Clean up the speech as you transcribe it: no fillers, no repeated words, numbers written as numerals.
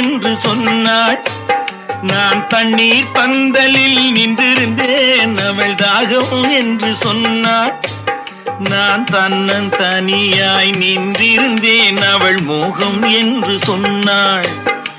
என்று சொன்னாள். நான் தண்ணீர் பந்தலில் நின்றிருந்தேன், அவள் தாகம் என்று சொன்னாள். நான் தன்னன் தனியாய் நின்றிருந்தேன், அவள் மோகம் என்று சொன்னாள்.